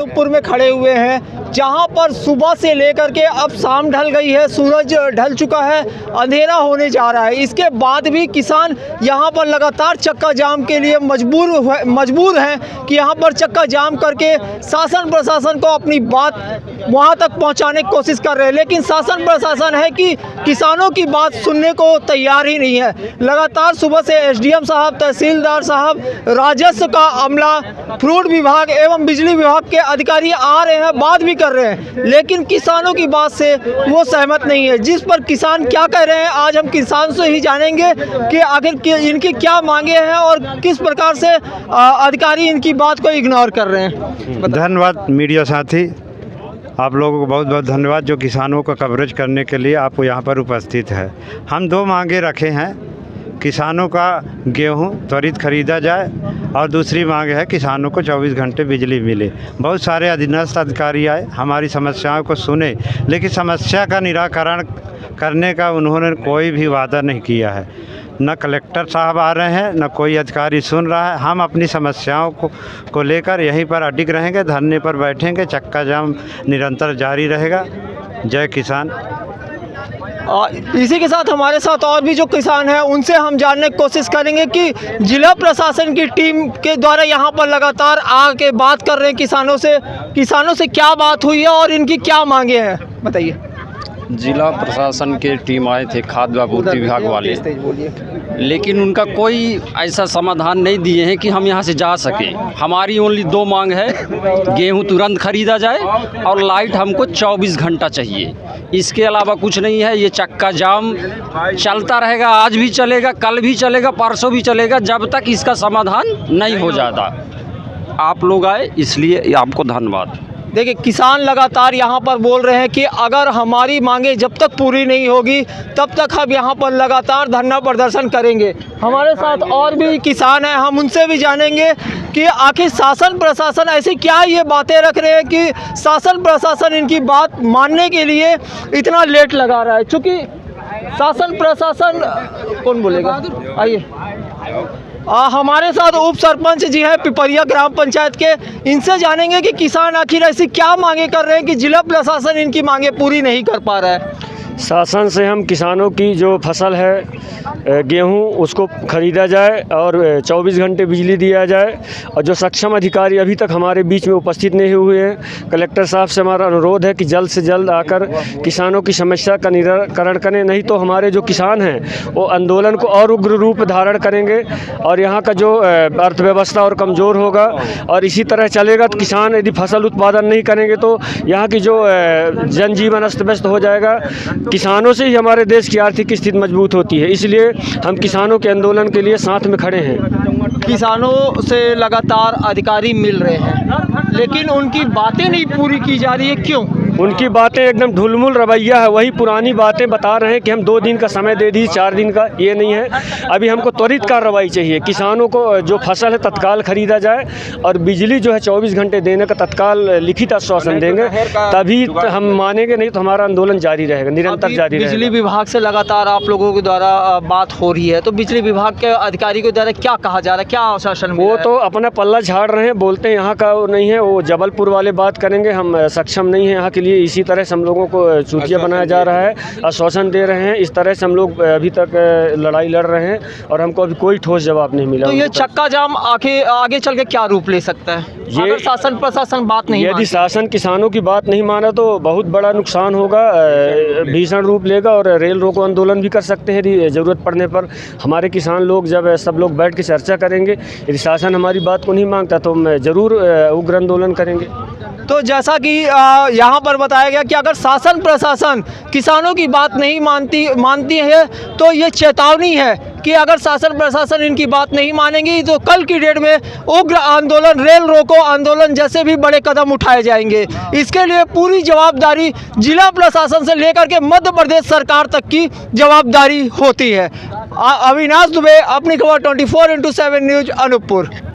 अनूपपुर में खड़े हुए हैं, जहां पर सुबह से लेकर के अब शाम ढल गई है, सूरज ढल चुका है, अंधेरा होने जा रहा है। इसके बाद भी किसान यहां पर लगातार चक्का जाम के लिए मजबूर हैं कि यहां पर चक्का जाम करके शासन प्रशासन को अपनी बात वहां तक पहुंचाने की कोशिश कर रहे हैं, लेकिन शासन प्रशासन है कि किसानों की बात सुनने को तैयार ही नहीं है। लगातार सुबह से एसडीएम साहब, तहसीलदार साहब, राजस्व का अमला, फ्रूट विभाग एवं बिजली विभाग के अधिकारी आ रहे हैं, बात भी कर रहे हैं, लेकिन किसानों की बात से वो सहमत नहीं है। जिस पर किसान क्या कह रहे हैं, आज हम किसान से ही जानेंगे कि आखिर इनकी क्या मांगे हैं और किस प्रकार से अधिकारी इनकी बात को इग्नोर कर रहे हैं। धन्यवाद मीडिया साथी, आप लोगों को बहुत बहुत धन्यवाद जो किसानों का कवरेज करने के लिए आप यहाँ पर उपस्थित है। हम दो मांगे रखे हैं, किसानों का गेहूं त्वरित खरीदा जाए और दूसरी मांग है किसानों को 24 घंटे बिजली मिले। बहुत सारे अधीनस्थ अधिकारी आए, हमारी समस्याओं को सुने, लेकिन समस्या का निराकरण करने का उन्होंने कोई भी वादा नहीं किया है। न कलेक्टर साहब आ रहे हैं, न कोई अधिकारी सुन रहा है। हम अपनी समस्याओं को लेकर यहीं पर अडिग रहेंगे, धरने पर बैठेंगे, चक्का जाम निरंतर जारी रहेगा। जय किसान। इसी के साथ हमारे साथ और भी जो किसान हैं उनसे हम जानने की कोशिश करेंगे कि जिला प्रशासन की टीम के द्वारा यहाँ पर लगातार आके बात कर रहे हैं किसानों से क्या बात हुई है और इनकी क्या मांगे हैं, बताइए। जिला प्रशासन के टीम आए थे, खाद्य आपूर्ति विभाग वाले, लेकिन उनका कोई ऐसा समाधान नहीं दिए हैं कि हम यहाँ से जा सकें। हमारी ओनली दो मांग है, गेहूं तुरंत खरीदा जाए और लाइट हमको 24 घंटा चाहिए। इसके अलावा कुछ नहीं है। ये चक्का जाम चलता रहेगा, आज भी चलेगा, कल भी चलेगा, परसों भी चलेगा, जब तक इसका समाधान नहीं हो जाता। आप लोग आए इसलिए आपको धन्यवाद। देखिए, किसान लगातार यहाँ पर बोल रहे हैं कि अगर हमारी मांगे जब तक पूरी नहीं होगी तब तक हम यहाँ पर लगातार धरना प्रदर्शन करेंगे। हमारे साथ और भी किसान हैं, हम उनसे भी जानेंगे कि आखिर शासन प्रशासन ऐसी क्या ये बातें रख रहे हैं कि शासन प्रशासन इनकी बात मानने के लिए इतना लेट लगा रहा है। चूँकि शासन प्रशासन कौन बोलेगा, आइए। हमारे साथ उप सरपंच जी हैं पिपरिया ग्राम पंचायत के, इनसे जानेंगे कि किसान आखिर ऐसी क्या मांगे कर रहे हैं कि जिला प्रशासन इनकी मांगे पूरी नहीं कर पा रहा है। शासन से हम किसानों की जो फसल है गेहूं उसको ख़रीदा जाए और 24 घंटे बिजली दिया जाए। और जो सक्षम अधिकारी अभी तक हमारे बीच में उपस्थित नहीं हुए हैं, कलेक्टर साहब से हमारा अनुरोध है कि जल्द से जल्द आकर किसानों की समस्या का निराकरण करें, नहीं तो हमारे जो किसान हैं वो आंदोलन को और उग्र रूप धारण करेंगे और यहाँ का जो अर्थव्यवस्था और कमज़ोर होगा। और इसी तरह चलेगा तो किसान यदि फसल उत्पादन नहीं करेंगे तो यहाँ की जो जनजीवन अस्त व्यस्त हो जाएगा। किसानों से ही हमारे देश की आर्थिक स्थिति मजबूत होती है, इसलिए हम किसानों के आंदोलन के लिए साथ में खड़े हैं। किसानों से लगातार अधिकारी मिल रहे हैं, लेकिन उनकी बातें नहीं पूरी की जा रही है, क्यों? उनकी बातें एकदम ढुलमुल रवैया है, वही पुरानी बातें बता रहे हैं कि हम 2 दिन का समय दे दी, 4 दिन का, ये नहीं है। अभी हमको त्वरित कार्रवाई चाहिए, किसानों को जो फसल है तत्काल खरीदा जाए और बिजली जो है 24 घंटे देने का तत्काल लिखित आश्वासन देंगे, तभी हम मानेंगे, नहीं तो हमारा आंदोलन जारी रहेगा, निरंतर जारी रहेगा। बिजली विभाग से लगातार आप लोगों के द्वारा बात हो रही है, तो बिजली विभाग के अधिकारी के द्वारा क्या कहा जा रहा है, क्या आश्वासन? वो तो अपना पल्ला झाड़ रहे हैं, बोलते हैं यहाँ का नहीं है, वो जबलपुर वाले बात करेंगे, हम सक्षम नहीं है यहाँ के लिए। इसी तरह से हम लोगों को चूतिया बनाया जा रहा है, आश्वासन दे रहे हैं, इस तरह से हम लोग अभी तक लड़ाई लड़ रहे हैं और हमको अभी कोई ठोस जवाब नहीं मिला। तो ये चक्का जाम आगे चल के क्या रूप ले सकता है? अगर शासन प्रशासन बात नहीं, यदि शासन किसानों की बात नहीं माना तो बहुत बड़ा नुकसान होगा, भीषण रूप लेगा और रेल रोको आंदोलन भी कर सकते हैं यदि ज़रूरत पड़ने पर। हमारे किसान लोग जब सब लोग बैठ के चर्चा करेंगे, यदि शासन हमारी बात को नहीं मांगता तो हम ज़रूर उग्र आंदोलन करेंगे। तो जैसा कि यहाँ पर बताया गया कि अगर शासन प्रशासन किसानों की बात नहीं मानती है तो ये चेतावनी है कि अगर शासन प्रशासन इनकी बात नहीं मानेंगी तो कल की डेट में उग्र आंदोलन, रेल रोको आंदोलन जैसे भी बड़े कदम उठाए जाएंगे। इसके लिए पूरी जवाबदारी जिला प्रशासन से लेकर के मध्य प्रदेश सरकार तक की जवाबदारी होती है। अविनाश दुबे, अपनी खबर 24x7 न्यूज़, अनूपपुर।